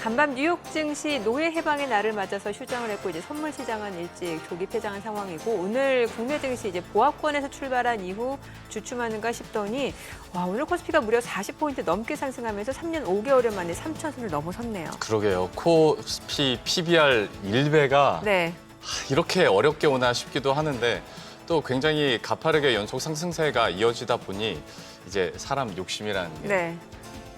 간밤 뉴욕 증시 노예 해방의 날을 맞아서 휴장을 했고 이제 선물 시장은 일찍 조기 폐장한 상황이고 오늘 국내 증시 이제 보합권에서 출발한 이후 주춤하는가 싶더니 와 오늘 코스피가 무려 40포인트 넘게 상승하면서 3년 5개월 만에 3,000선을 넘어섰네요. 그러게요. 코스피 PBR 1배가 네. 이렇게 어렵게 오나 싶기도 하는데 또 굉장히 가파르게 연속 상승세가 이어지다 보니 이제 사람 욕심이라는 게 네.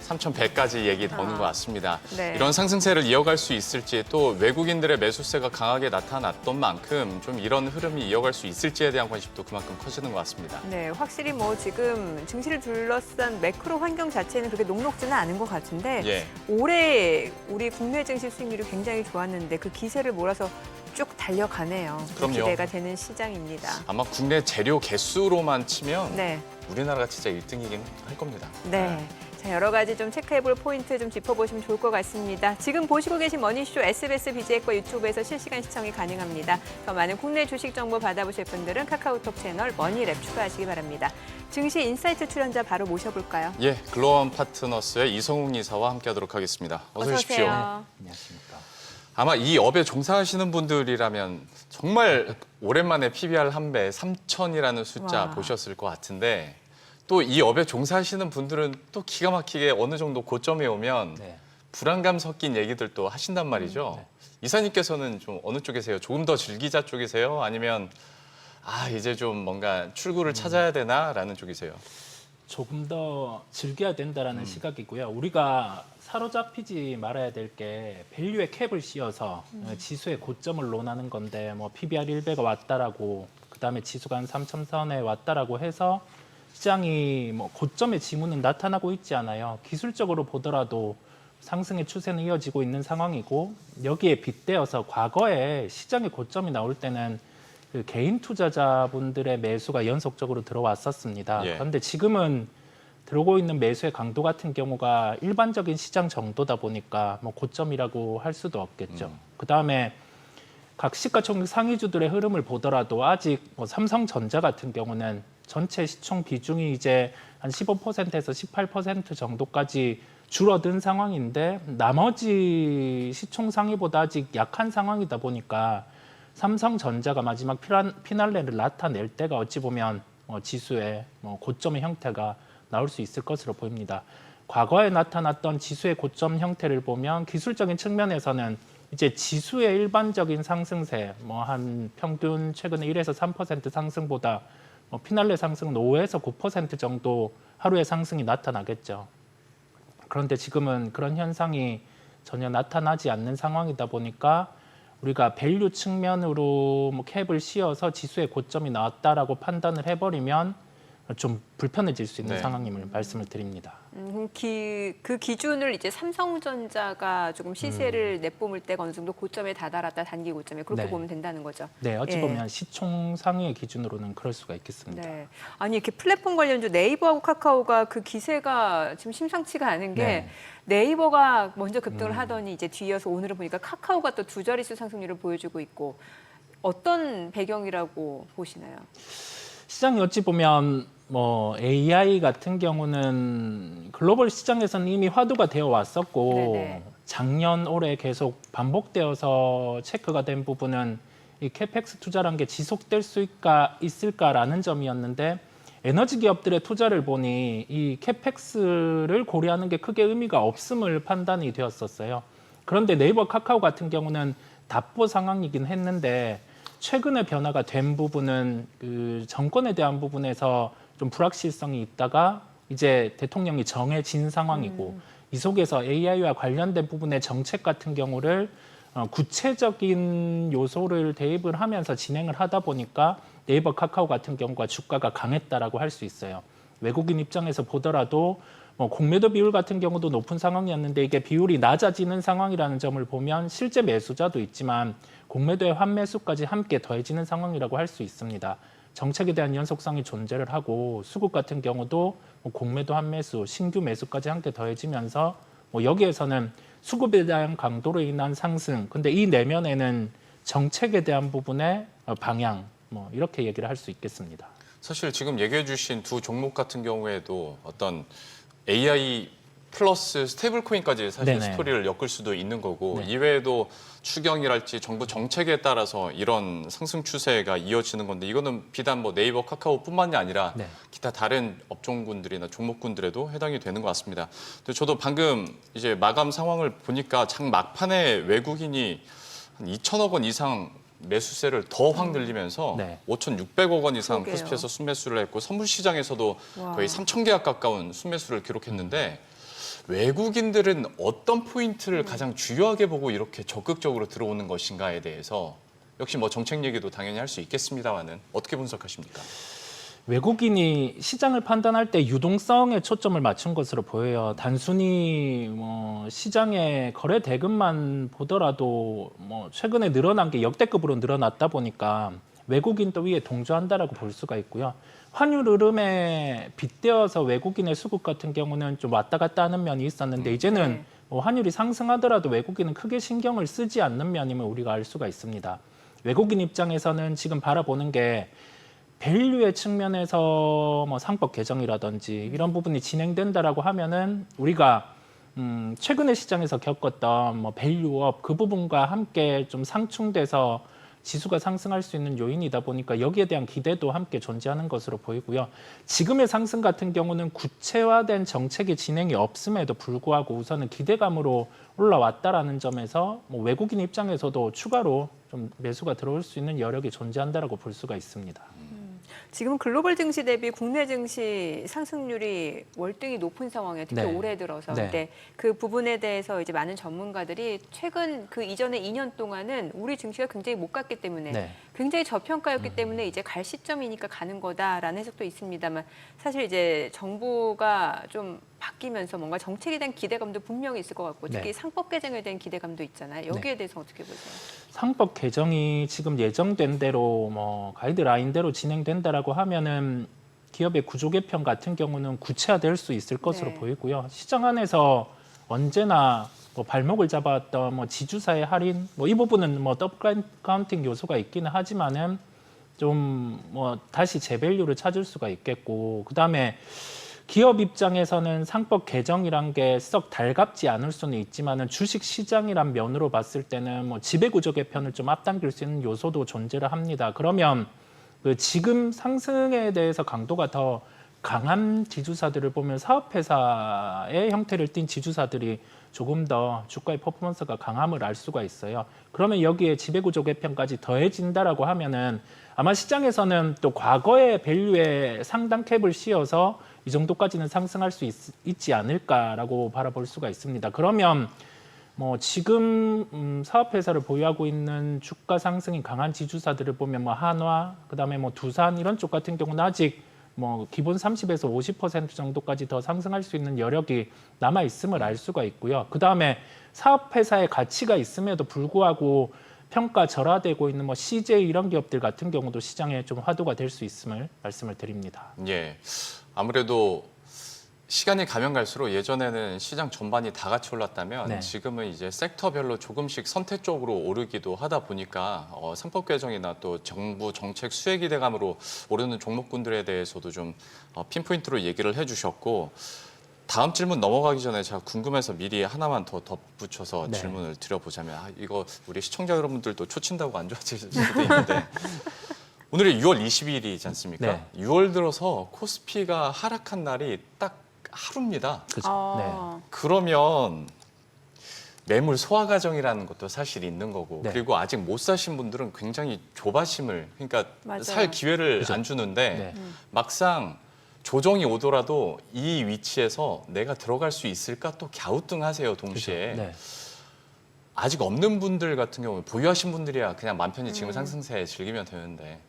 3,100까지 얘기 나오는 것 같습니다. 네. 이런 상승세를 이어갈 수 있을지 또 외국인들의 매수세가 강하게 나타났던 만큼 좀 이런 흐름이 이어갈 수 있을지에 대한 관심도 그만큼 커지는 것 같습니다. 네, 확실히 뭐 지금 증시를 둘러싼 매크로 환경 자체는 그렇게 녹록지는 않은 것 같은데 예. 올해 우리 국내 증시 수익률이 굉장히 좋았는데 그 기세를 몰아서 쭉 달려가네요. 그럼요. 기대가 되는 시장입니다. 아마 국내 재료 개수로만 치면 네. 우리나라가 진짜 1등이긴 할 겁니다. 네. 자, 여러 가지 좀 체크해볼 포인트 좀 짚어보시면 좋을 것 같습니다. 지금 보시고 계신 머니쇼 SBS BJ과 유튜브에서 실시간 시청이 가능합니다. 더 많은 국내 주식 정보 받아보실 분들은 카카오톡 채널 머니랩 추가하시기 바랍니다. 증시 인사이트 출연자 바로 모셔볼까요? 예, 글로원 파트너스의 이성웅 이사와 함께하도록 하겠습니다. 어서 오십시오. 오세요. 안녕하십니까. 아마 이 업에 종사하시는 분들이라면 정말 오랜만에 PBR 1배 3,000이라는 숫자 와. 보셨을 것 같은데 또 이 업에 종사하시는 분들은 또 기가 막히게 어느 정도 고점에 오면 네. 불안감 섞인 얘기들도 하신단 말이죠. 네. 이사님께서는 좀 어느 쪽이세요? 조금 더 즐기자 쪽이세요? 아니면 이제 좀 뭔가 출구를 찾아야 되나라는 쪽이세요? 조금 더 즐겨야 된다라는 시각이고요. 우리가 사로잡히지 말아야 될 게 밸류에 캡을 씌워서 지수의 고점을 논하는 건데 뭐 PBR 1배가 왔다라고 그다음에 지수가 한 3,000선에 왔다라고 해서 시장이 뭐 고점의 징후는 나타나고 있지 않아요. 기술적으로 보더라도 상승의 추세는 이어지고 있는 상황이고 여기에 빗대어서 과거에 시장의 고점이 나올 때는 그 개인 투자자분들의 매수가 연속적으로 들어왔었습니다. 예. 그런데 지금은 들어오고 있는 매수의 강도 같은 경우가 일반적인 시장 정도다 보니까 뭐 고점이라고 할 수도 없겠죠. 그다음에 각 시가총액 상위주들의 흐름을 보더라도 아직 뭐 삼성전자 같은 경우는 전체 시총 비중이 이제 한 15%에서 18% 정도까지 줄어든 상황인데 나머지 시총 상위보다 아직 약한 상황이다 보니까 삼성전자가 마지막 피날레를 나타낼 때가 어찌 보면 지수의 고점의 형태가 나올 수 있을 것으로 보입니다. 과거에 나타났던 지수의 고점 형태를 보면 기술적인 측면에서는 이제 지수의 일반적인 상승세, 뭐 한 평균 최근에 1에서 3% 상승보다 피날레 상승은 5에서 9% 정도 하루의 상승이 나타나겠죠. 그런데 지금은 그런 현상이 전혀 나타나지 않는 상황이다 보니까 우리가 밸류 측면으로 뭐 캡을 씌워서 지수의 고점이 나왔다라고 판단을 해버리면 좀 불편해질 수 있는 네. 상황임을 말씀을 드립니다. 그 기준을 이제 삼성전자가 조금 시세를 내뿜을 때가 어느 정도 고점에 다다랐다 단기 고점에 그렇게 네. 보면 된다는 거죠. 네, 어찌 예. 보면 시총 상위의 기준으로는 그럴 수가 있겠습니다. 네. 아니 이렇게 플랫폼 관련주 네이버하고 카카오가 그 기세가 지금 심상치가 않은 게 네. 네이버가 먼저 급등을 하더니 이제 뒤이어서 오늘은 보니까 카카오가 또 두 자릿수 상승률을 보여주고 있고 어떤 배경이라고 보시나요? 시장이 어찌 보면 뭐 AI 같은 경우는 글로벌 시장에서는 이미 화두가 되어 왔었고 네네. 작년 올해 계속 반복되어서 체크가 된 부분은 이 캐펙스 투자란 게 지속될 수 있을까라는 점이었는데 에너지 기업들의 투자를 보니 이 캐펙스를 고려하는 게 크게 의미가 없음을 판단이 되었었어요. 그런데 네이버, 카카오 같은 경우는 답보 상황이긴 했는데 최근에 변화가 된 부분은 그 정권에 대한 부분에서 좀 불확실성이 있다가 이제 대통령이 정해진 상황이고 이 속에서 AI와 관련된 부분의 정책 같은 경우를 구체적인 요소를 대입을 하면서 진행을 하다 보니까 네이버, 카카오 같은 경우가 주가가 강했다라고 할 수 있어요. 외국인 입장에서 보더라도 뭐 공매도 비율 같은 경우도 높은 상황이었는데 이게 비율이 낮아지는 상황이라는 점을 보면 실제 매수자도 있지만 공매도의 환매수까지 함께 더해지는 상황이라고 할 수 있습니다. 정책에 대한 연속성이 존재를 하고 수급 같은 경우도 뭐 공매도 환매수, 신규 매수까지 함께 더해지면서 뭐 여기에서는 수급에 대한 강도로 인한 상승, 근데 이 내면에는 정책에 대한 부분의 방향, 뭐 이렇게 얘기를 할 수 있겠습니다. 사실 지금 얘기해 주신 두 종목 같은 경우에도 어떤 AI 플러스 스테이블 코인까지 사실 네네. 스토리를 엮을 수도 있는 거고 네. 이외에도 추경이랄지 정부 정책에 따라서 이런 상승 추세가 이어지는 건데 이거는 비단 뭐 네이버, 카카오뿐만이 아니라 네. 기타 다른 업종군들이나 종목군들에도 해당이 되는 것 같습니다. 근데 저도 방금 이제 마감 상황을 보니까 장 막판에 외국인이 한 2천억 원 이상 매수세를 더 확 늘리면서 네. 5,600억 원 이상 그러게요. 코스피에서 순매수를 했고 선물 시장에서도 와. 거의 3,000개가 가까운 순매수를 기록했는데 외국인들은 어떤 포인트를 가장 중요하게 보고 이렇게 적극적으로 들어오는 것인가에 대해서 역시 뭐 정책 얘기도 당연히 할 수 있겠습니다만은 어떻게 분석하십니까? 외국인이 시장을 판단할 때 유동성에 초점을 맞춘 것으로 보여요. 단순히 뭐 시장의 거래 대금만 보더라도 뭐 최근에 늘어난 게 역대급으로 늘어났다 보니까 외국인도 위에 동조한다라고 볼 수가 있고요. 환율 흐름에 빗대어서 외국인의 수급 같은 경우는 좀 왔다 갔다 하는 면이 있었는데 이제는 네. 뭐 환율이 상승하더라도 외국인은 크게 신경을 쓰지 않는 면임을 우리가 알 수가 있습니다. 외국인 입장에서는 지금 바라보는 게 밸류의 측면에서 뭐 상법 개정이라든지 이런 부분이 진행된다라고 하면은 우리가 최근에 시장에서 겪었던 뭐 밸류업 그 부분과 함께 좀 상충돼서 지수가 상승할 수 있는 요인이다 보니까 여기에 대한 기대도 함께 존재하는 것으로 보이고요. 지금의 상승 같은 경우는 구체화된 정책의 진행이 없음에도 불구하고 우선은 기대감으로 올라왔다라는 점에서 뭐 외국인 입장에서도 추가로 좀 매수가 들어올 수 있는 여력이 존재한다라고 볼 수가 있습니다. 지금 글로벌 증시 대비 국내 증시 상승률이 월등히 높은 상황이에요. 특히 네. 올해 들어서. 네. 근데 그 부분에 대해서 이제 많은 전문가들이 최근 그 이전에 2년 동안은 우리 증시가 굉장히 못 갔기 때문에 네. 굉장히 저평가였기 때문에 이제 갈 시점이니까 가는 거다라는 해석도 있습니다만 사실 이제 정부가 좀 바뀌면서 뭔가 정책에 대한 기대감도 분명히 있을 것 같고 특히 네. 상법 개정에 대한 기대감도 있잖아요. 여기에 대해서 어떻게 보세요? 상법 개정이 지금 예정된 대로 뭐 가이드라인대로 진행된다라고 하면은 기업의 구조 개편 같은 경우는 구체화될 수 있을 것으로 네. 보이고요. 시장 안에서 언제나 뭐 발목을 잡아왔던 뭐 지주사의 할인 뭐 이 부분은 뭐 더블 카운팅 요소가 있기는 하지만은 좀 뭐 다시 재밸류를 찾을 수가 있겠고 그다음에 기업 입장에서는 상법 개정이란 게 썩 달갑지 않을 수는 있지만은 주식 시장이란 면으로 봤을 때는 뭐 지배구조 개편을 좀 앞당길 수 있는 요소도 존재를 합니다. 그러면 그 지금 상승에 대해서 강도가 더 강한 지주사들을 보면 사업회사의 형태를 띈 지주사들이 조금 더 주가의 퍼포먼스가 강함을 알 수가 있어요. 그러면 여기에 지배구조 개편까지 더해진다라고 하면은 아마 시장에서는 또 과거의 밸류에 상당 캡을 씌워서 이 정도까지는 상승할 수 있지 않을까라고 바라볼 수가 있습니다. 그러면 뭐 지금 사업회사를 보유하고 있는 주가 상승이 강한 지주사들을 보면 뭐 한화, 그다음에 뭐 두산 이런 쪽 같은 경우는 아직 뭐 기본 30에서 50% 정도까지 더 상승할 수 있는 여력이 남아 있음을 알 수가 있고요. 그다음에 사업회사의 가치가 있음에도 불구하고 평가 절하되고 있는 뭐 CJ 이런 기업들 같은 경우도 시장에 좀 화두가 될 수 있음을 말씀을 드립니다. 예, 아무래도 시간이 가면 갈수록 예전에는 시장 전반이 다 같이 올랐다면 네. 지금은 이제 섹터별로 조금씩 선택적으로 오르기도 하다 보니까 상법 개정이나 또 정부 정책 수혜 기대감으로 오르는 종목군들에 대해서도 좀 핀포인트로 얘기를 해주셨고 다음 질문 넘어가기 전에 제가 궁금해서 미리 하나만 더 덧붙여서 네. 질문을 드려보자면 이거 우리 시청자 여러분들도 초친다고 안 좋아하실 수도 있는데 오늘이 6월 22일이지 않습니까? 네. 6월 들어서 코스피가 하락한 날이 딱 하루입니다. 그죠? 네. 그러면 매물 소화 과정이라는 것도 사실 있는 거고 네. 그리고 아직 못 사신 분들은 굉장히 조바심을 그러니까 맞아요. 살 기회를 그죠. 안 주는데 네. 막상 조정이 오더라도 이 위치에서 내가 들어갈 수 있을까 또 갸우뚱하세요 동시에. 네. 아직 없는 분들 같은 경우는 보유하신 분들이야 그냥 맘 편히 지금 상승세 즐기면 되는데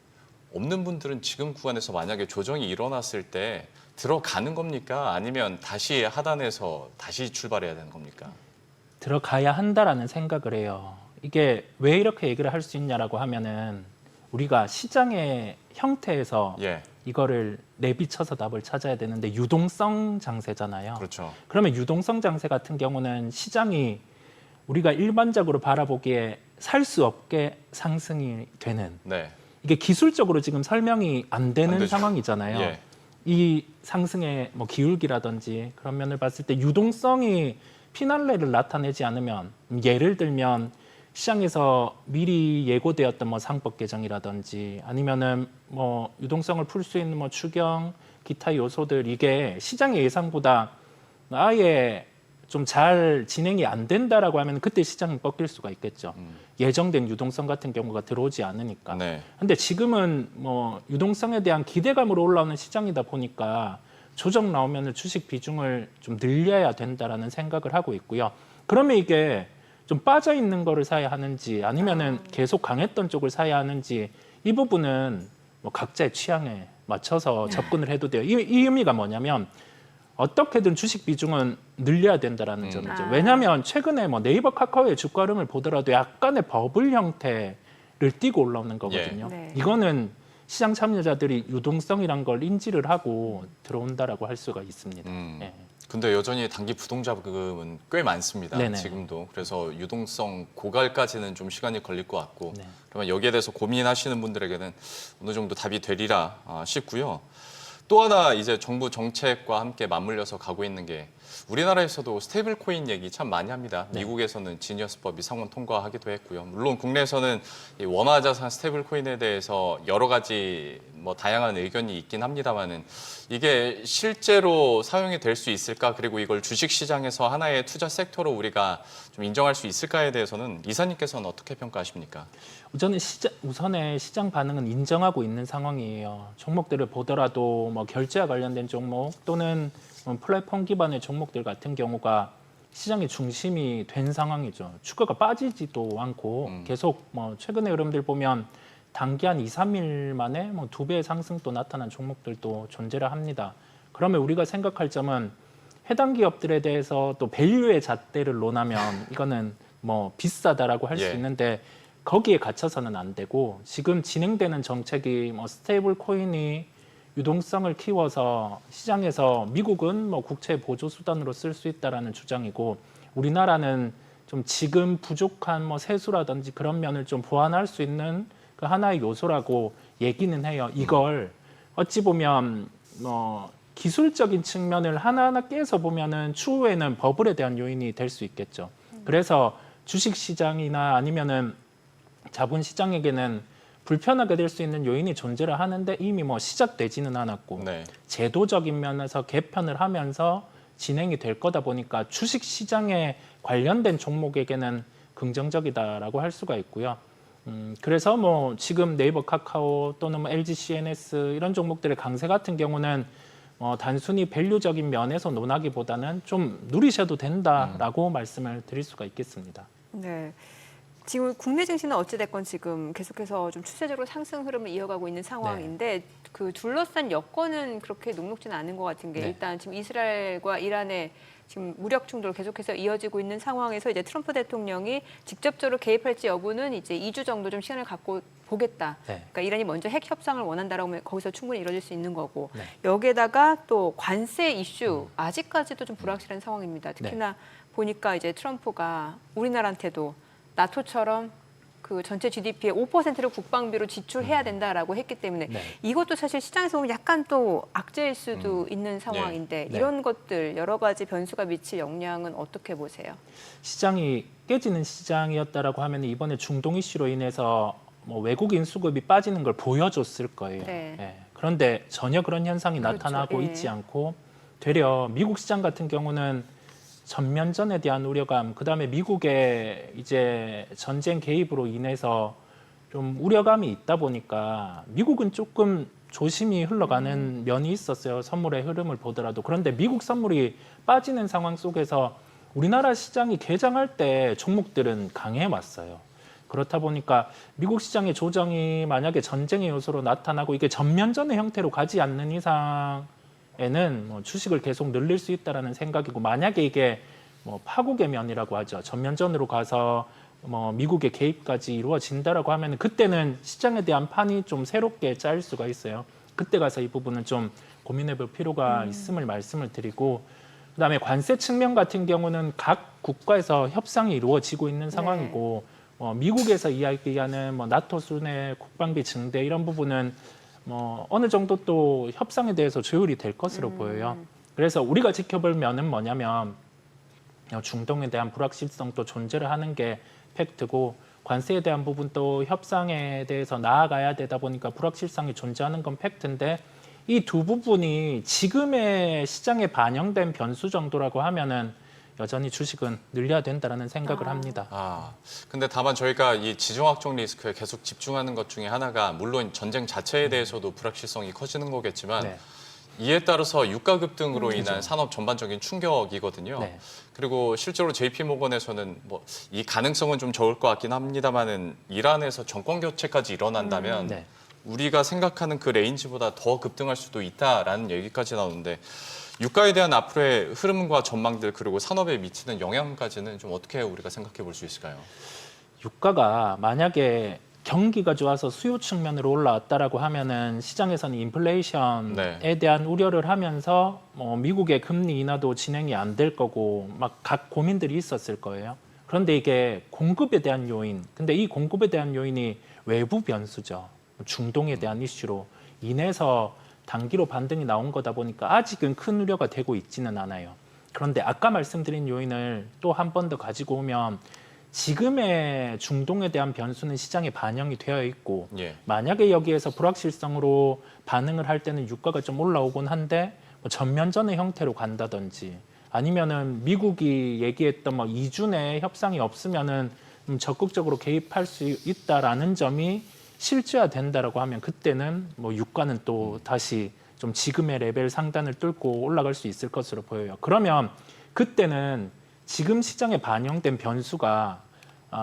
없는 분들은 지금 구간에서 만약에 조정이 일어났을 때 들어가는 겁니까? 아니면 다시 하단에서 다시 출발해야 되는 겁니까? 들어가야 한다라는 생각을 해요. 이게 왜 이렇게 얘기를 할 수 있냐라고 하면은 우리가 시장의 형태에서 예, 이거를 내비쳐서 답을 찾아야 되는데 유동성 장세잖아요. 그렇죠. 그러면 유동성 장세 같은 경우는 시장이 우리가 일반적으로 바라보기에 살 수 없게 상승이 되는 네, 이게 기술적으로 지금 설명이 안 되는 안 되죠. 상황이잖아요. 예, 이 상승의 뭐 기울기라든지 그런 면을 봤을 때 유동성이 피날레를 나타내지 않으면 예를 들면 시장에서 미리 예고되었던 뭐 상법 개정이라든지 아니면은 뭐 유동성을 풀 수 있는 뭐 추경 기타 요소들 이게 시장의 예상보다 아예 좀 잘 진행이 안 된다라고 하면 그때 시장은 꺾일 수가 있겠죠. 예정된 유동성 같은 경우가 들어오지 않으니까. 네. 근데 지금은 뭐 유동성에 대한 기대감으로 올라오는 시장이다 보니까 조정 나오면 주식 비중을 좀 늘려야 된다라는 생각을 하고 있고요. 그러면 이게 좀 빠져 있는 거를 사야 하는지 아니면은 계속 강했던 쪽을 사야 하는지 이 부분은 뭐 각자의 취향에 맞춰서 접근을 해도 돼요. 이 의미가 뭐냐면 어떻게든 주식 비중은 늘려야 된다라는 점이죠. 왜냐하면 최근에 뭐 네이버 카카오의 주가 흐름을 보더라도 약간의 버블 형태를 띠고 올라오는 거거든요. 네. 이거는 시장 참여자들이 유동성이란 걸 인지를 하고 들어온다라고 할 수가 있습니다. 예. 근데 여전히 단기 부동자금은 꽤 많습니다. 네네. 지금도. 그래서 유동성 고갈까지는 좀 시간이 걸릴 것 같고 네. 그러면 여기에 대해서 고민하시는 분들에게는 어느 정도 답이 되리라 싶고요. 또 하나 이제 정부 정책과 함께 맞물려서 가고 있는 게 우리나라에서도 스테이블 코인 얘기 참 많이 합니다. 네. 미국에서는 지니어스법이 상원 통과하기도 했고요. 물론 국내에서는 이 원화 자산 스테이블 코인에 대해서 여러 가지 뭐 다양한 의견이 있긴 합니다만은 이게 실제로 사용이 될 수 있을까? 그리고 이걸 주식 시장에서 하나의 투자 섹터로 우리가 좀 인정할 수 있을까에 대해서는 이사님께서는 어떻게 평가하십니까? 우선의 시장 반응은 인정하고 있는 상황이에요. 종목들을 보더라도 뭐 결제와 관련된 종목 또는 플랫폼 기반의 종목들 같은 경우가 시장의 중심이 된 상황이죠. 주가가 빠지지도 않고 계속 뭐 최근의 흐름들 보면 단기 한 2, 3일 만에 뭐 2배의 상승도 나타난 종목들도 존재를 합니다. 그러면 우리가 생각할 점은 해당 기업들에 대해서 또 밸류의 잣대를 논하면 이거는 뭐 비싸다라고 할 수 예. 있는데 거기에 갇혀서는 안 되고 지금 진행되는 정책이 뭐 스테이블 코인이 유동성을 키워서 시장에서 미국은 뭐 국채 보조 수단으로 쓸 수 있다라는 주장이고 우리나라는 좀 지금 부족한 뭐 세수라든지 그런 면을 좀 보완할 수 있는 그 하나의 요소라고 얘기는 해요. 이걸 어찌 보면 뭐 기술적인 측면을 하나하나 깨서 보면은 추후에는 버블에 대한 요인이 될 수 있겠죠. 그래서 주식 시장이나 아니면은 자본 시장에게는 불편하게 될 수 있는 요인이 존재를 하는데 이미 뭐 시작되지는 않았고 네. 제도적인 면에서 개편을 하면서 진행이 될 거다 보니까 주식 시장에 관련된 종목에게는 긍정적이다라고 할 수가 있고요. 그래서 뭐 지금 네이버 카카오 또는 뭐 LG CNS 이런 종목들의 강세 같은 경우는 단순히 밸류적인 면에서 논하기보다는 좀 누리셔도 된다라고 말씀을 드릴 수가 있겠습니다. 네. 지금 국내 증시는 어찌됐건 지금 계속해서 좀 추세적으로 상승 흐름을 이어가고 있는 상황인데 그 둘러싼 여건은 그렇게 녹록지는 않은 것 같은 게 네. 일단 지금 이스라엘과 이란의 지금 무력 충돌 계속해서 이어지고 있는 상황에서 이제 트럼프 대통령이 직접적으로 개입할지 여부는 이제 2주 정도 좀 시간을 갖고 보겠다. 네. 그러니까 이란이 먼저 핵 협상을 원한다라고 하면 거기서 충분히 이뤄질 수 있는 거고 네. 여기에다가 또 관세 이슈 아직까지도 좀 불확실한 상황입니다. 특히나 보니까 이제 트럼프가 우리나라한테도 나토처럼 그 전체 GDP의 5%를 국방비로 지출해야 된다라고 했기 때문에 네. 이것도 사실 시장에서 보면 약간 또 악재일 수도 있는 상황인데 네. 이런 것들 여러 가지 변수가 미칠 영향은 어떻게 보세요? 시장이 깨지는 시장이었다라고 하면 이번에 중동 이슈로 인해서 뭐 외국인 수급이 빠지는 걸 보여줬을 거예요. 네. 예. 그런데 전혀 그런 현상이 그렇죠. 나타나고 예. 있지 않고 되려 미국 시장 같은 경우는 전면전에 대한 우려감, 그다음에 미국의 이제 전쟁 개입으로 인해서 좀 우려감이 있다 보니까 미국은 조금 조심히 흘러가는 면이 있었어요. 선물의 흐름을 보더라도. 그런데 미국 선물이 빠지는 상황 속에서 우리나라 시장이 개장할 때 종목들은 강해 왔어요. 그렇다 보니까 미국 시장의 조정이 만약에 전쟁의 요소로 나타나고 이게 전면전의 형태로 가지 않는 이상에는 뭐 주식을 계속 늘릴 수 있다라는 생각이고 만약에 이게 뭐 파국의 면이라고 하죠. 전면전으로 가서 뭐 미국의 개입까지 이루어진다라고 하면 그때는 시장에 대한 판이 좀 새롭게 짜일 수가 있어요. 그때 가서 이 부분은 좀 고민해볼 필요가 있음을 말씀을 드리고 그다음에 관세 측면 같은 경우는 각 국가에서 협상이 이루어지고 있는 상황이고 미국에서 이야기하는 뭐 나토 순회 국방비 증대 이런 부분은 뭐 어느 정도 또 협상에 대해서 조율이 될 것으로 보여요. 그래서 우리가 지켜볼 면은 뭐냐면 중동에 대한 불확실성도 존재를 하는 게 팩트고 관세에 대한 부분도 협상에 대해서 나아가야 되다 보니까 불확실성이 존재하는 건 팩트인데 이 두 부분이 지금의 시장에 반영된 변수 정도라고 하면은 여전히 주식은 늘려야 된다라는 생각을 합니다. 근데 다만 저희가 이 지정학적 리스크에 계속 집중하는 것 중에 하나가 물론 전쟁 자체에 대해서도 불확실성이 커지는 거겠지만 네. 이에 따라서 유가 급등으로 인한 산업 전반적인 충격이거든요. 네. 그리고 실제로 JP모건에서는 뭐 이 가능성은 좀 적을 것 같긴 합니다만은 이란에서 정권 교체까지 일어난다면 네. 우리가 생각하는 그 레인지보다 더 급등할 수도 있다라는 얘기까지 나오는데 유가에 대한 앞으로의 흐름과 전망들 그리고 산업에 미치는 영향까지는 좀 어떻게 우리가 생각해 볼 수 있을까요? 유가가 만약에 경기가 좋아서 수요 측면으로 올라왔다라고 하면은 시장에서는 인플레이션에 대한 우려를 하면서 뭐 미국의 금리 인하도 진행이 안 될 거고 막 각 고민들이 있었을 거예요. 그런데 이게 공급에 대한 요인, 근데 이 공급에 대한 요인이 외부 변수죠. 중동에 대한 이슈로 인해서 단기로 반등이 나온 거다 보니까 아직은 큰 우려가 되고 있지는 않아요. 그런데 아까 말씀드린 요인을 또 한 번 더 가지고 오면 지금의 중동에 대한 변수는 시장에 반영이 되어 있고 만약에 여기에서 불확실성으로 반응을 할 때는 유가가 좀 올라오곤 한데 뭐 전면전의 형태로 간다든지 아니면은 미국이 얘기했던 뭐 2주 내에 협상이 없으면은 적극적으로 개입할 수 있다라는 점이 실제화된다라고 하면 그때는 뭐 유가는 또 다시 좀 지금의 레벨 상단을 뚫고 올라갈 수 있을 것으로 보여요. 그러면 그때는 지금 시장에 반영된 변수가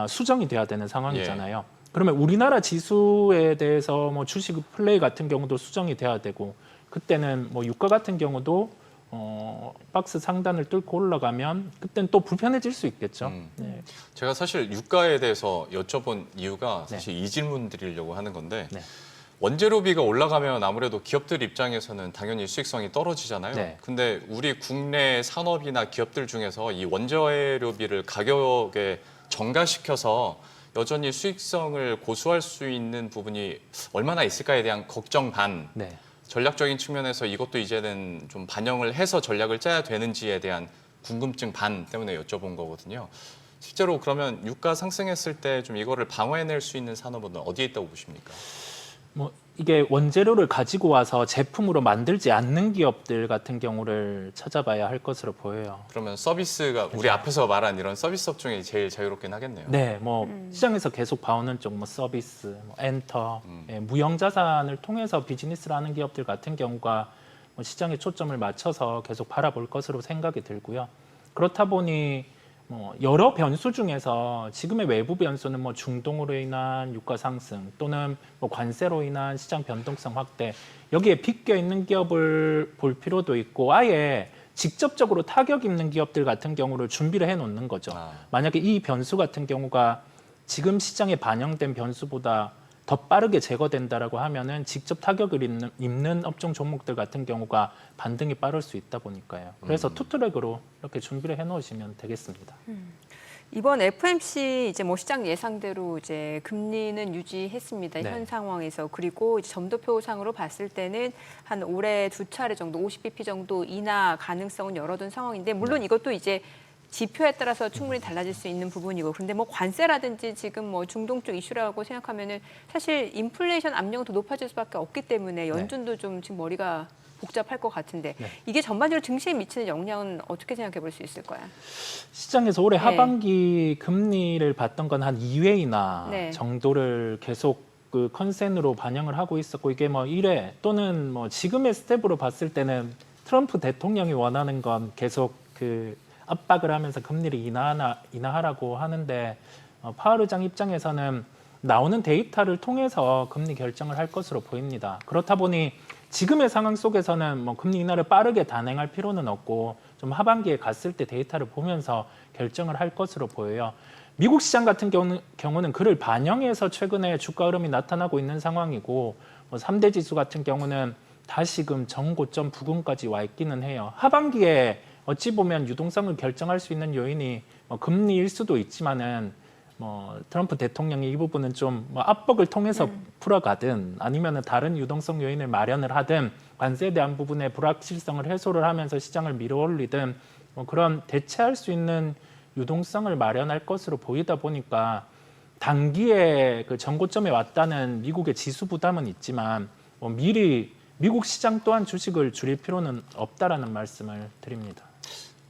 수정이 돼야 되는 상황이잖아요. 그러면 우리나라 지수에 대해서 뭐 주식 플레이 같은 경우도 수정이 돼야 되고 그때는 뭐 유가 같은 경우도 박스 상단을 뚫고 올라가면 그때는 또 불편해질 수 있겠죠. 네. 제가 사실 유가에 대해서 여쭤본 이유가 사실 이 질문 드리려고 하는 건데 원재료비가 올라가면 아무래도 기업들 입장에서는 당연히 수익성이 떨어지잖아요. 근데 우리 국내 산업이나 기업들 중에서 이 원재료비를 가격에 전가시켜서 여전히 수익성을 고수할 수 있는 부분이 얼마나 있을까에 대한 걱정 반, 전략적인 측면에서 이것도 이제는 좀 반영을 해서 전략을 짜야 되는지에 대한 궁금증 반 때문에 여쭤본 거거든요. 실제로 그러면 유가 상승했을 때 좀 이거를 방어해낼 수 있는 산업은 어디에 있다고 보십니까? 뭐 이게 원재료를 가지고 와서 제품으로 만들지 않는 기업들 같은 경우를 찾아봐야 할 것으로 보여요. 그러면 서비스가 우리 앞에서 말한 이런 서비스업 중에 제일 자유롭긴 하겠네요. 네, 뭐 시장에서 계속 봐오는 쪽, 뭐 서비스, 뭐 엔터, 무형 자산을 통해서 비즈니스를 하는 기업들 같은 경우가 뭐 시장에 초점을 맞춰서 계속 바라볼 것으로 생각이 들고요. 그렇다 보니 뭐 여러 변수 중에서 지금의 외부 변수는 뭐 중동으로 인한 유가 상승 또는 뭐 관세로 인한 시장 변동성 확대 여기에 빗겨 있는 기업을 볼 필요도 있고 아예 직접적으로 타격 입는 기업들 같은 경우를 준비를 해놓는 거죠. 만약에 이 변수 같은 경우가 지금 시장에 반영된 변수보다 더 빠르게 제거된다라고 하면은 직접 타격을 입는 업종 종목들 같은 경우가 반등이 빠를 수 있다 보니까요. 그래서 투트랙으로 이렇게 준비를 해놓으시면 되겠습니다. 이번 FMC 이제 뭐 시장 예상대로 이제 금리는 유지했습니다. 현 상황에서 그리고 이제 점도표상으로 봤을 때는 한 올해 2차례 정도 50bp 정도 인하 가능성은 열어둔 상황인데 물론 이것도 이제 지표에 따라서 충분히 달라질 수 있는 부분이고 그런데 뭐 관세라든지 지금 뭐 중동 쪽 이슈라고 생각하면은 사실 인플레이션 압력은 더 높아질 수밖에 없기 때문에 연준도 좀 지금 머리가 복잡할 것 같은데 이게 전반적으로 증시에 미치는 영향은 어떻게 생각해 볼 수 있을까요? 시장에서 올해 하반기 금리를 봤던 건 한 2회 인하 정도를 계속 그 컨센으로 반영을 하고 있었고 이게 뭐 1회 또는 뭐 지금의 스텝으로 봤을 때는 트럼프 대통령이 원하는 건 계속 그 압박을 하면서 금리를 인하하라고 하는데 파월 의장 입장에서는 나오는 데이터를 통해서 금리 결정을 할 것으로 보입니다. 그렇다 보니 지금의 상황 속에서는 뭐 금리 인하를 빠르게 단행할 필요는 없고 좀 하반기에 갔을 때 데이터를 보면서 결정을 할 것으로 보여요. 미국 시장 같은 경우는 그를 반영해서 최근에 주가 흐름이 나타나고 있는 상황이고 뭐 3대 지수 같은 경우는 다시금 전고점 부근까지 와 있기는 해요. 하반기에 어찌 보면 유동성을 결정할 수 있는 요인이 뭐 금리일 수도 있지만은 뭐 트럼프 대통령이 이 부분은 좀 뭐 압박을 통해서 풀어가든 아니면은 다른 유동성 요인을 마련을 하든 관세에 대한 부분의 불확실성을 해소를 하면서 시장을 밀어올리든 뭐 그런 대체할 수 있는 유동성을 마련할 것으로 보이다 보니까 단기에 그 전고점에 왔다는 미국의 지수 부담은 있지만 뭐 미리 미국 시장 또한 주식을 줄일 필요는 없다라는 말씀을 드립니다.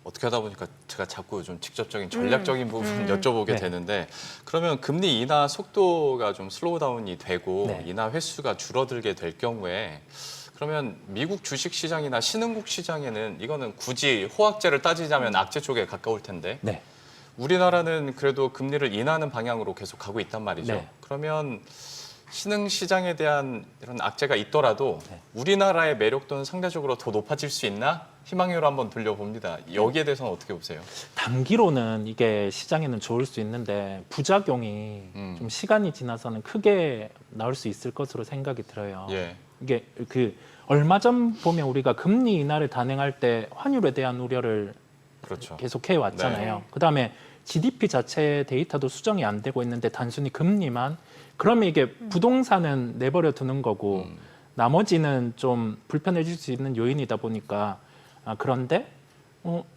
어떻게 하다 보니까 제가 자꾸 좀 직접적인 전략적인 부분 여쭤보게 네. 되는데 그러면 금리 인하 속도가 좀 슬로우 다운이 되고 네. 인하 횟수가 줄어들게 될 경우에 그러면 미국 주식 시장이나 신흥국 시장에는 이거는 굳이 호황제를 따지자면 악재 쪽에 가까울 텐데 네. 우리나라는 그래도 금리를 인하하는 방향으로 계속 가고 있단 말이죠. 네. 그러면 신흥 시장에 대한 이런 악재가 있더라도 네. 우리나라의 매력도는 상대적으로 더 높아질 수 있나? 희망으로 한번 돌려봅니다. 여기에 대해서는 어떻게 보세요? 단기로는 이게 시장에는 좋을 수 있는데 부작용이 좀 시간이 지나서는 크게 나올 수 있을 것으로 생각이 들어요. 예. 이게 그 얼마 전 보면 우리가 금리 인하를 단행할 때 환율에 대한 우려를 그렇죠. 계속 해왔잖아요. 네. 그다음에 GDP 자체 데이터도 수정이 안 되고 있는데 단순히 금리만 그러면 이게 부동산은 내버려 두는 거고 나머지는 좀 불편해질 수 있는 요인이다 보니까 그런데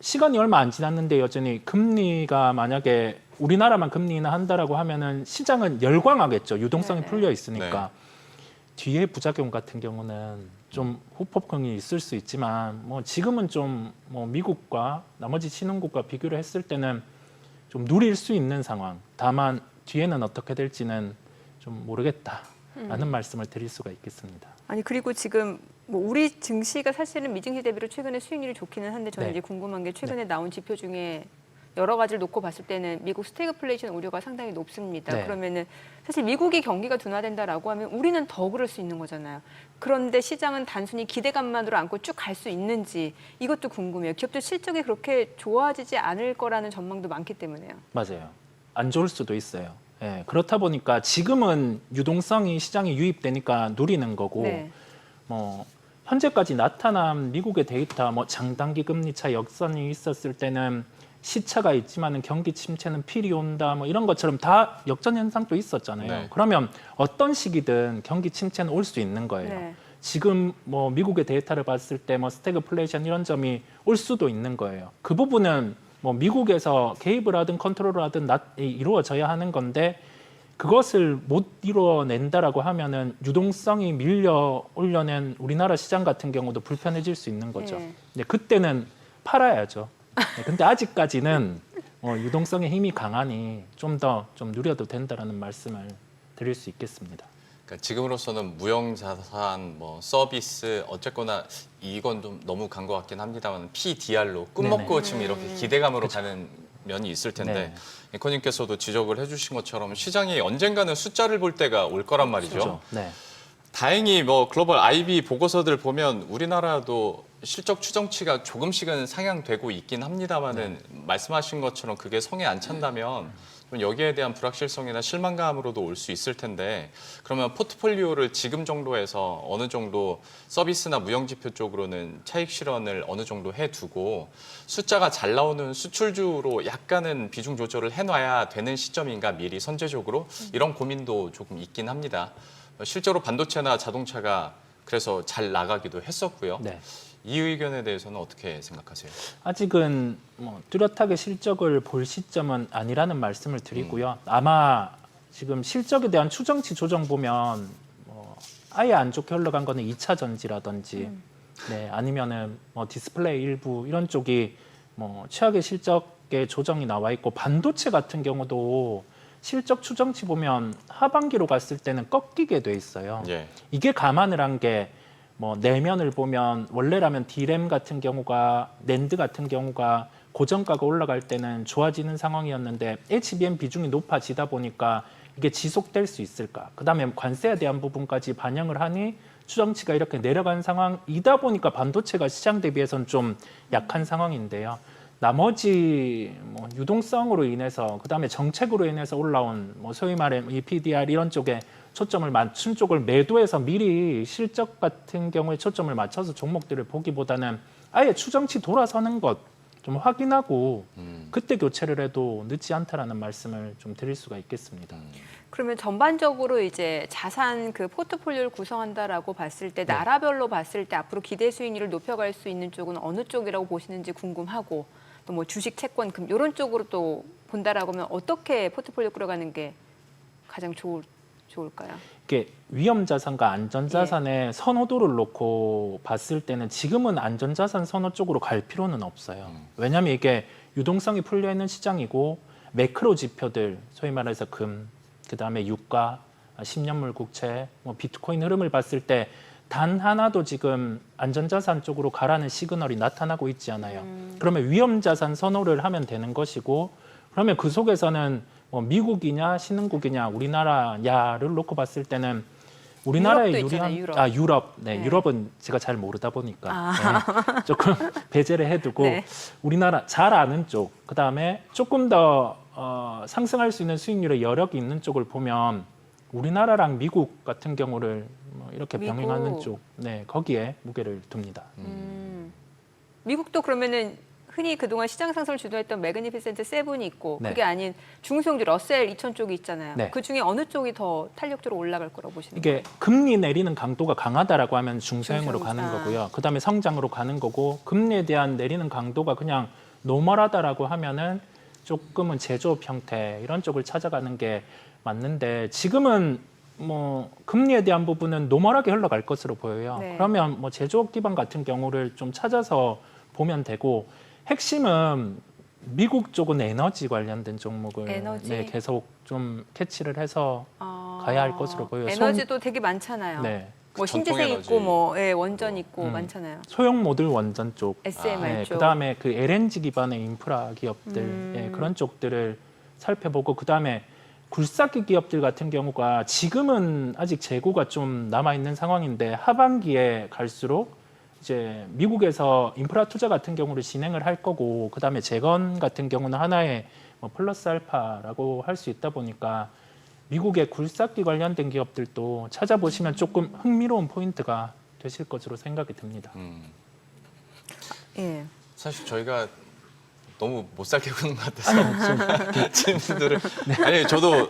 시간이 얼마 안 지났는데 여전히 금리가 만약에 우리나라만 금리 인하한다라고 하면은 시장은 열광하겠죠. 유동성이 네. 풀려 있으니까. 뒤에 부작용 같은 경우는 좀 후폭풍이 있을 수 있지만 뭐 지금은 좀 뭐 미국과 나머지 신흥국과 비교를 했을 때는 좀 누릴 수 있는 상황. 다만 뒤에는 어떻게 될지는 좀 모르겠다라는 말씀을 드릴 수가 있겠습니다. 아니 그리고 지금 뭐 우리 증시가 사실은 미증시 대비로 최근에 수익률이 좋기는 한데 저는 네. 이제 궁금한 게 최근에 나온 지표 중에 여러 가지를 놓고 봤을 때는 미국 스태그플레이션 우려가 상당히 높습니다. 네. 그러면은 사실 미국이 경기가 둔화된다라고 하면 우리는 더 그럴 수 있는 거잖아요. 그런데 시장은 단순히 기대감만으로 안고 쭉 갈 수 있는지 이것도 궁금해요. 기업들 실적이 그렇게 좋아지지 않을 거라는 전망도 많기 때문에요. 맞아요. 안 좋을 수도 있어요. 예, 그렇다 보니까 지금은 유동성이 시장에 유입되니까 누리는 거고 네. 뭐 현재까지 나타난 미국의 데이터 뭐 장단기 금리 차 역선이 있었을 때는 시차가 있지만은 경기 침체는 필이 온다 뭐 이런 것처럼 다 역전 현상도 있었잖아요. 네. 그러면 어떤 시기든 경기 침체는 올 수 있는 거예요. 네. 지금 뭐 미국의 데이터를 봤을 때 뭐 스태그플레이션 이런 점이 올 수도 있는 거예요. 그 부분은 뭐 미국에서 개입을 하든 컨트롤을 하든 이루어져야 하는 건데 그것을 못 이루어낸다라고 하면은 유동성이 밀려 올려낸 우리나라 시장 같은 경우도 불편해질 수 있는 거죠. 네. 근데 그때는 팔아야죠. 네, 근데 아직까지는 유동성의 힘이 강하니 좀 더 좀 누려도 된다라는 말씀을 드릴 수 있겠습니다. 그러니까 지금으로서는 무형자산, 뭐 서비스 어쨌거나 이건 좀 너무 간 것 같긴 합니다만 PDR로 꿈먹고 지금 이렇게 기대감으로 가는 면이 있을 텐데 네. 앵커님께서도 지적을 해주신 것처럼 시장이 언젠가는 숫자를 볼 때가 올 거란 말이죠. 그렇죠. 네. 다행히 뭐 글로벌 IB 보고서들 보면 우리나라도 실적 추정치가 조금씩은 상향되고 있긴 합니다만은 말씀하신 것처럼 그게 성에 안 찬다면 좀 여기에 대한 불확실성이나 실망감으로도 올 수 있을 텐데 그러면 포트폴리오를 지금 정도에서 어느 정도 서비스나 무형지표 쪽으로는 차익 실현을 어느 정도 해두고 숫자가 잘 나오는 수출주로 약간은 비중 조절을 해놔야 되는 시점인가 미리 선제적으로 이런 고민도 조금 있긴 합니다. 실제로 반도체나 자동차가 그래서 잘 나가기도 했었고요. 네. 이 의견에 대해서는 어떻게 생각하세요? 아직은 뭐 뚜렷하게 실적을 볼 시점은 아니라는 말씀을 드리고요. 아마 지금 실적에 대한 추정치 조정 보면 뭐 아예 안 좋게 흘러간 거는 2차 전지라든지 네, 아니면은 뭐 디스플레이 일부 이런 쪽이 뭐 최악의 실적의 조정이 나와 있고 반도체 같은 경우도 실적 추정치 보면 하반기로 갔을 때는 꺾이게 돼 있어요. 예. 이게 감안을 한 게 뭐 내면을 보면 원래라면 D램 같은 경우가 낸드 같은 경우가 고정가가 올라갈 때는 좋아지는 상황이었는데 HBM 비중이 높아지다 보니까 이게 지속될 수 있을까? 그다음에 관세에 대한 부분까지 반영을 하니 추정치가 이렇게 내려간 상황이다 보니까 반도체가 시장 대비해서는 좀 약한 상황인데요. 나머지 뭐 유동성으로 인해서 그다음에 정책으로 인해서 올라온 뭐 소위 말해 이 PDR 이런 쪽에 초점을 맞춘 쪽을 매도해서 미리 실적 같은 경우에 초점을 맞춰서 종목들을 보기보다는 아예 추정치 돌아서는 것 좀 좀 확인하고 그때 교체를 해도 늦지 않다라는 말씀을 좀 드릴 수가 있겠습니다. 그러면 전반적으로 이제 자산 그 포트폴리오를 구성한다라고 봤을 때 나라별로 봤을 때 앞으로 기대 수익률을 높여갈 수 있는 쪽은 어느 쪽이라고 보시는지 궁금하고 또 뭐 주식, 채권, 금 이런 쪽으로 또 본다라고 하면 어떻게 포트폴리오 끌어가는 게 가장 좋을까요? 이게 위험 자산과 안전 자산의 선호도를 놓고 봤을 때는 지금은 안전 자산 선호 쪽으로 갈 필요는 없어요. 왜냐하면 이게 유동성이 풀려 있는 시장이고 매크로 지표들, 소위 말해서 금, 그다음에 유가, 10년물 국채, 뭐 비트코인 흐름을 봤을 때 단 하나도 지금 안전자산 쪽으로 가라는 시그널이 나타나고 있지 않아요. 그러면 위험자산 선호를 하면 되는 것이고, 그러면 그 속에서는 뭐 미국이냐 신흥국이냐 우리나라냐를 놓고 봤을 때는 우리나라의 유럽도 있잖아요, 유리한 유럽. 네, 유럽은 제가 잘 모르다 보니까 네, 조금 배제를 해두고 네. 우리나라 잘 아는 쪽, 그다음에 조금 더 상승할 수 있는 수익률의 여력이 있는 쪽을 보면 우리나라랑 미국 같은 경우를 뭐 이렇게 병행하는 미국. 쪽, 네, 거기에 무게를 둡니다. 미국도 그러면은 흔히 그동안 시장 상승을 주도했던 매그니피센트 세븐이 있고 네. 그게 아닌 중소형주 러셀 2000 쪽이 있잖아요. 네. 그 중에 어느 쪽이 더 탄력적으로 올라갈 거라고 보시는 이게 거예요? 금리 내리는 강도가 강하다라고 하면 중소형으로 중소형. 가는 아. 거고요. 그다음에 성장으로 가는 거고, 금리에 대한 내리는 강도가 그냥 노멀하다라고 하면은 조금은 제조업 형태 이런 쪽을 찾아가는 게 맞는데, 지금은 뭐 금리에 대한 부분은 노멀하게 흘러갈 것으로 보여요. 네. 그러면 뭐 제조업 기반 같은 경우를 좀 찾아서 보면 되고, 핵심은 미국 쪽은 에너지 관련된 종목을 에너지? 네, 계속 좀 캐치를 해서 가야 할 것으로 보여요. 에너지도 되게 많잖아요. 네. 뭐 전통 신재생 에너지. 있고 뭐 원전 있고 많잖아요. 소형 모듈 원전 쪽, SMR 쪽. 그다음에 그 LNG 기반의 인프라 기업들, 예, 그런 쪽들을 살펴보고, 그다음에 굴삭기 기업들 같은 경우가 지금은 아직 재고가 좀 남아 있는 상황인데 하반기에 갈수록 이제 미국에서 인프라 투자 같은 경우를 진행을 할 거고, 그다음에 재건 같은 경우는 하나의 뭐 플러스 알파라고 할 수 있다 보니까 미국의 굴삭기 관련된 기업들도 찾아보시면 조금 흥미로운 포인트가 되실 것으로 생각이 듭니다. 예. 사실 저희가 너무 못 살게 구는 것 같아서 질문들을 아니 저도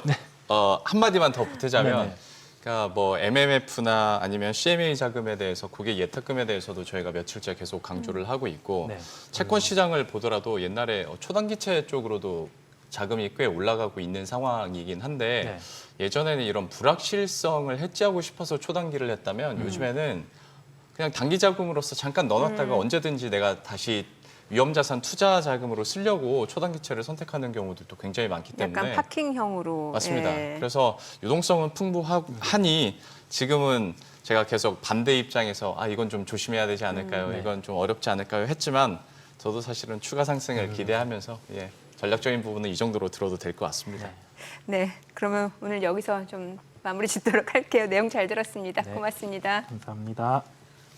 한마디만 더 보태자면 네네. 그러니까 뭐 MMF나 아니면 CMA 자금에 대해서 고객 예탁금에 대해서도 저희가 며칠째 계속 강조를 하고 있고 네. 채권 시장을 보더라도 옛날에 초단기채 쪽으로도 자금이 꽤 올라가고 있는 상황이긴 한데 예전에는 이런 불확실성을 해지하고 싶어서 초단기를 했다면 요즘에는 그냥 단기 자금으로서 잠깐 넣어놨다가 언제든지 내가 다시 위험자산 투자 자금으로 쓰려고 초단기채를 선택하는 경우들도 굉장히 많기 때문에 약간 파킹형으로. 맞습니다. 예. 그래서 유동성은 풍부하니 지금은 제가 계속 반대 입장에서 이건 좀 조심해야 되지 않을까요? 네. 이건 좀 어렵지 않을까요? 했지만 저도 사실은 추가 상승을 기대하면서 전략적인 부분은 이 정도로 들어도 될 것 같습니다. 네. 그러면 오늘 여기서 좀 마무리 짓도록 할게요. 내용 잘 들었습니다. 네. 고맙습니다. 감사합니다.